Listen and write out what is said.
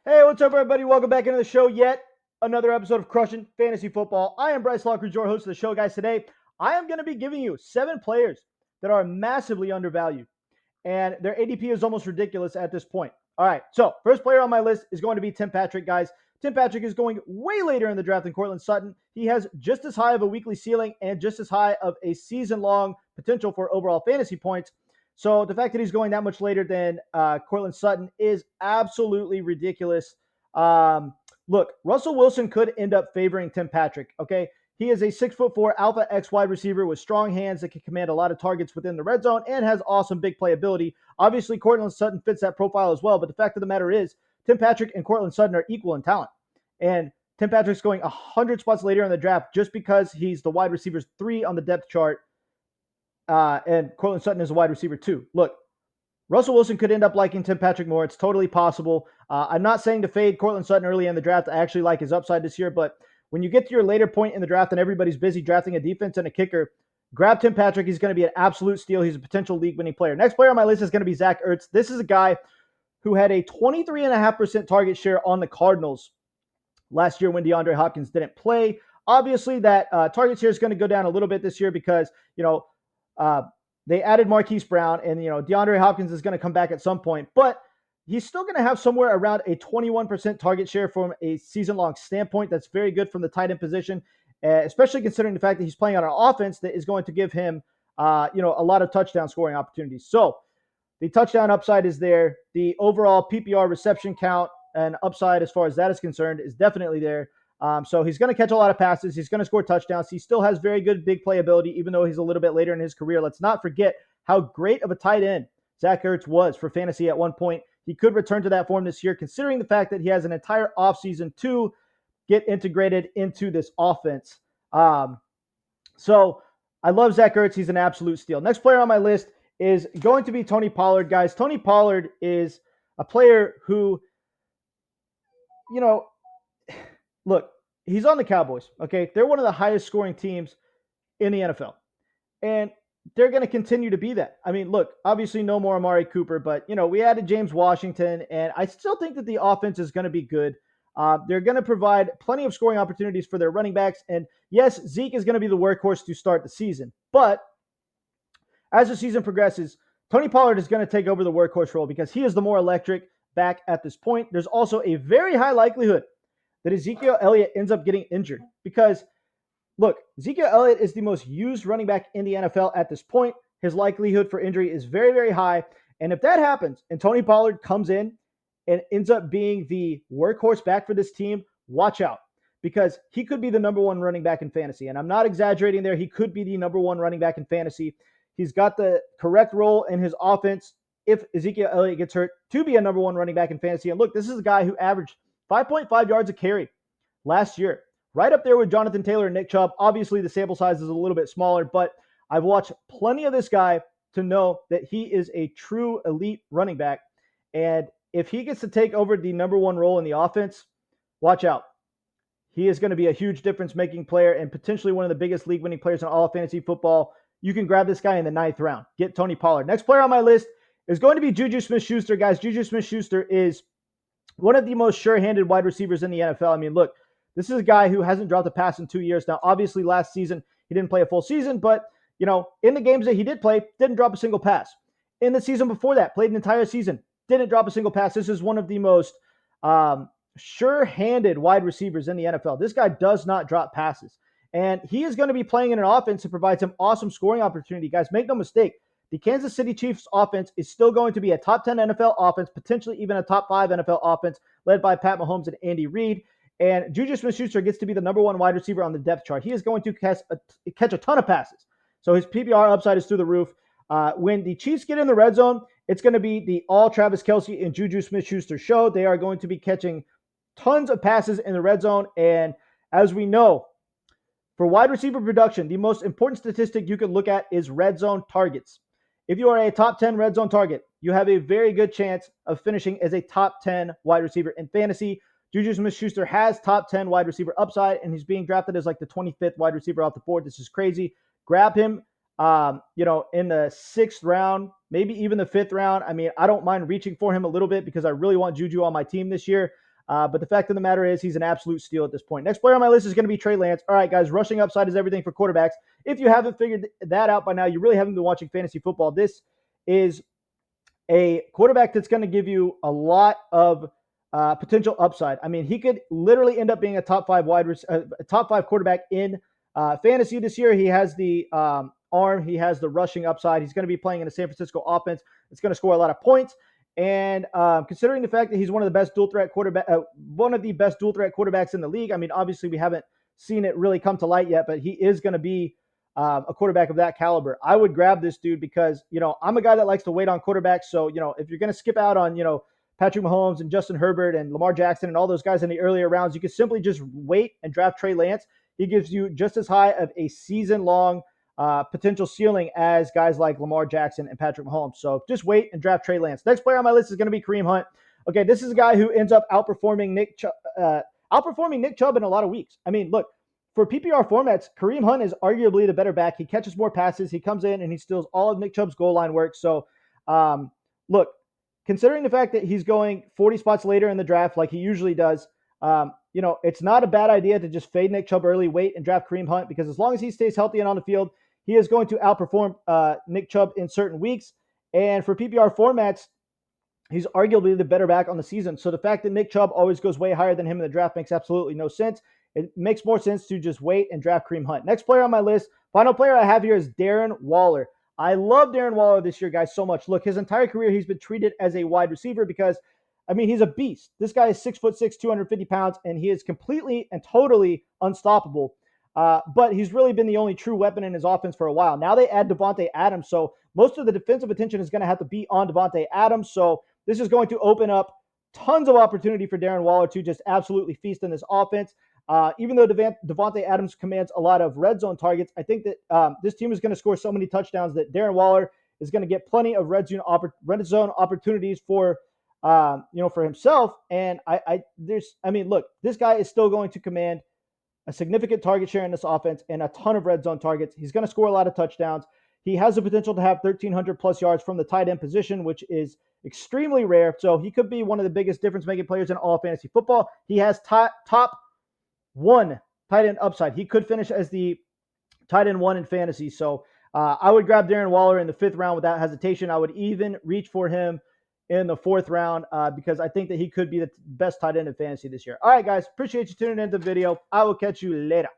Hey, what's up, everybody? Welcome back into the show. Yet another episode of Crushing Fantasy Football. I am Bryce Lockridge, your host of the show, guys. Today, I am going to be giving you 7 players that are massively undervalued, and their ADP is almost ridiculous at this point. All right, so first player on my list is going to be Tim Patrick, guys. Tim Patrick is going way later in the draft than Courtland Sutton. He has just as high of a weekly ceiling and just as high of a season-long potential for overall fantasy points. So the fact that he's going that much later than Courtland Sutton is absolutely ridiculous. Look, Russell Wilson could end up favoring Tim Patrick. Okay, he is a 6'4" alpha X wide receiver with strong hands that can command a lot of targets within the red zone and has awesome big playability. Obviously, Courtland Sutton fits that profile as well. But the fact of the matter is, Tim Patrick and Courtland Sutton are equal in talent, and Tim Patrick's going 100 spots later in the draft just because he's the wide receivers 3 on the depth chart and Courtland Sutton is a wide receiver 2. Look, Russell Wilson could end up liking Tim Patrick more. It's totally possible. I'm not saying to fade Courtland Sutton early in the draft. I actually like his upside this year. But when you get to your later point in the draft and everybody's busy drafting a defense and a kicker, grab Tim Patrick. He's going to be an absolute steal. He's a potential league-winning player. Next player on my list is going to be Zach Ertz. This is a guy who had a 23.5% target share on the Cardinals last year when DeAndre Hopkins didn't play. Obviously, that target share is going to go down a little bit this year because, they added Marquise Brown, and DeAndre Hopkins is going to come back at some point, but he's still going to have somewhere around a 21% target share from a season-long standpoint. That's very good from the tight end position, especially considering the fact that he's playing on an offense that is going to give him, a lot of touchdown scoring opportunities. So the touchdown upside is there. The overall PPR reception count and upside, as far as that is concerned, is definitely there. So he's going to catch a lot of passes. He's going to score touchdowns. He still has very good big playability, even though he's a little bit later in his career. Let's not forget how great of a tight end Zach Ertz was for fantasy at one point. He could return to that form this year, considering the fact that he has an entire offseason to get integrated into this offense. So I love Zach Ertz. He's an absolute steal. Next player on my list is going to be Tony Pollard, guys. Tony Pollard is a player who, look, he's on the Cowboys, okay? They're one of the highest scoring teams in the NFL. And they're going to continue to be that. I mean, look, obviously no more Amari Cooper, but, we added James Washington, and I still think that the offense is going to be good. They're going to provide plenty of scoring opportunities for their running backs. And yes, Zeke is going to be the workhorse to start the season. But as the season progresses, Tony Pollard is going to take over the workhorse role because he is the more electric back at this point. There's also a very high likelihood that Ezekiel Elliott ends up getting injured because, look, Ezekiel Elliott is the most used running back in the NFL at this point. His likelihood for injury is very, very high. And if that happens and Tony Pollard comes in and ends up being the workhorse back for this team, watch out because he could be the number 1 running back in fantasy. And I'm not exaggerating there. He could be the number 1 running back in fantasy. He's got the correct role in his offense if Ezekiel Elliott gets hurt to be a number 1 running back in fantasy. And look, this is a guy who averaged 5.5 yards a carry last year, right up there with Jonathan Taylor and Nick Chubb. Obviously, the sample size is a little bit smaller, but I've watched plenty of this guy to know that he is a true elite running back. And if he gets to take over the number 1 role in the offense, watch out. He is going to be a huge difference-making player and potentially one of the biggest league-winning players in all of fantasy football. You can grab this guy in the 9th round. Get Tony Pollard. Next player on my list is going to be JuJu Smith-Schuster. Guys, JuJu Smith-Schuster is one of the most sure-handed wide receivers in the NFL. I mean, look, this is a guy who hasn't dropped a pass in 2 years. Now, obviously, last season, he didn't play a full season, but, in the games that he did play, didn't drop a single pass. In the season before that, played an entire season, didn't drop a single pass. This is one of the most sure-handed wide receivers in the NFL. This guy does not drop passes. And he is going to be playing in an offense that provides him awesome scoring opportunity. Guys, make no mistake. The Kansas City Chiefs offense is still going to be a top 10 NFL offense, potentially even a top 5 NFL offense led by Pat Mahomes and Andy Reid. And JuJu Smith-Schuster gets to be the number 1 wide receiver on the depth chart. He is going to catch a ton of passes. So his PPR upside is through the roof. When the Chiefs get in the red zone, it's going to be the all Travis Kelce and JuJu Smith-Schuster show. They are going to be catching tons of passes in the red zone. And as we know, for wide receiver production, the most important statistic you can look at is red zone targets. If you are a top 10 red zone target, you have a very good chance of finishing as a top 10 wide receiver in fantasy. JuJu Smith-Schuster has top 10 wide receiver upside, and he's being drafted as like the 25th wide receiver off the board. This is crazy. Grab him, in the 6th round, maybe even the 5th round. I mean, I don't mind reaching for him a little bit because I really want JuJu on my team this year. But the fact of the matter is he's an absolute steal at this point. Next player on my list is going to be Trey Lance. All right, guys, rushing upside is everything for quarterbacks. If you haven't figured that out by now, you really haven't been watching fantasy football. This is a quarterback that's going to give you a lot of potential upside. I mean, he could literally end up being a top five quarterback in fantasy this year. He has the arm, he has the rushing upside. He's going to be playing in a San Francisco offense. It's going to score a lot of points. And considering the fact that he's one of the best dual threat quarterbacks in the league. I mean, obviously we haven't seen it really come to light yet, but he is going to be a quarterback of that caliber. I would grab this dude because, I'm a guy that likes to wait on quarterbacks. So, if you're going to skip out on, Patrick Mahomes and Justin Herbert and Lamar Jackson and all those guys in the earlier rounds, you can simply just wait and draft Trey Lance. He gives you just as high of a season-long potential ceiling as guys like Lamar Jackson and Patrick Mahomes. So just wait and draft Trey Lance. Next player on my list is going to be Kareem Hunt. Okay, this is a guy who ends up outperforming Nick Chubb in a lot of weeks. I mean, look, for PPR formats, Kareem Hunt is arguably the better back. He catches more passes. He comes in and he steals all of Nick Chubb's goal line work. So, look, considering the fact that he's going 40 spots later in the draft like he usually does, it's not a bad idea to just fade Nick Chubb early, wait, and draft Kareem Hunt because as long as he stays healthy and on the field, he is going to outperform Nick Chubb in certain weeks. And for PPR formats, he's arguably the better back on the season. So the fact that Nick Chubb always goes way higher than him in the draft makes absolutely no sense. It makes more sense to just wait and draft Kareem Hunt. Next player on my list, final player I have here is Darren Waller. I love Darren Waller this year, guys, so much. Look, his entire career, he's been treated as a wide receiver because, he's a beast. This guy is 6'6", 250 pounds, and he is completely and totally unstoppable. But he's really been the only true weapon in his offense for a while. Now they add Davante Adams, so most of the defensive attention is going to have to be on Davante Adams. So this is going to open up tons of opportunity for Darren Waller to just absolutely feast in this offense. Even though Davante Adams commands a lot of red zone targets, I think that this team is going to score so many touchdowns that Darren Waller is going to get plenty of red zone opportunities for himself. And look, this guy is still going to command a significant target share in this offense and a ton of red zone targets. He's going to score a lot of touchdowns. He has the potential to have 1,300 plus yards from the tight end position, which is extremely rare. So he could be one of the biggest difference-making players in all of fantasy football. He has top one tight end upside. He could finish as the tight end one in fantasy. So I would grab Darren Waller in the 5th round without hesitation. I would even reach for him in the 4th round because I think that he could be the best tight end in fantasy this year. All right, guys. Appreciate you tuning into the video. I will catch you later.